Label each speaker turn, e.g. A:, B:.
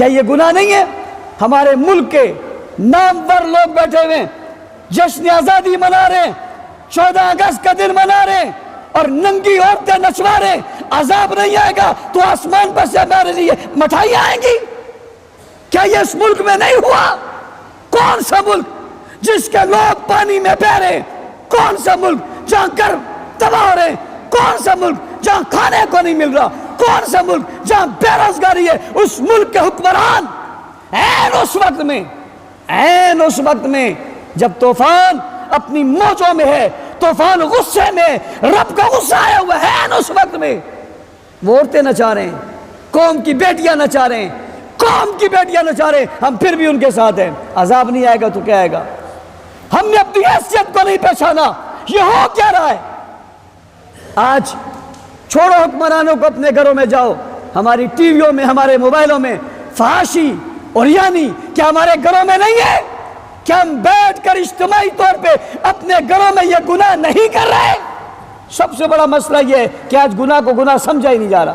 A: کیا یہ گناہ نہیں ہے؟ ہمارے ملک کے نامور لوگ بیٹھے ہوئے جشن آزادی منا رہے ہیں، 14 اگست کا دن منا رہے ہیں اور ننگی عورتیں نچوا رہے ہیں، عذاب نہیں آئے گا تو آسمان پر سے ہمارے لیے مٹھائی آئیں گی؟ کیا یہ اس ملک میں نہیں ہوا؟ کون سا ملک جس کے لوگ پانی میں بہ رہے ہیں؟ کون سا ملک جہاں گھر تباہ ہو رہے ہیں؟ کون سا ملک جہاں کھانے کو نہیں مل رہا؟ کون سا ملک جہاں بے روزگاری ہے؟ اس ملک کے حکمران عین اس وقت میں جب طوفان اپنی موجوں میں ہے، طوفان غصے میں، رب کا غصہ آیا ہوا ہے، عین اس وقت میں وہ عورتیں نچا رہے ہیں، قوم کی بیٹیاں نچا رہے ہیں، قوم کی بیٹیاں نچا رہے ہیں، ہم پھر بھی ان کے ساتھ ہیں۔ عذاب نہیں آئے گا تو کیا آئے گا؟ ہم نے اپنی حیثیت کو نہیں پہچانا، یہ ہو کیا رہا ہے؟ آج چھوڑو حکمرانوں کو، اپنے گھروں میں جاؤ، ہماری ٹی ویوں میں، ہمارے موبائلوں میں فحاشی اور یعنی کیا ہمارے گھروں میں نہیں ہے؟ کیا ہم بیٹھ کر اجتماعی طور پہ اپنے گھروں میں یہ گناہ نہیں کر رہے؟ سب سے بڑا مسئلہ یہ ہے کہ آج گناہ کو گناہ سمجھا ہی نہیں جا رہا۔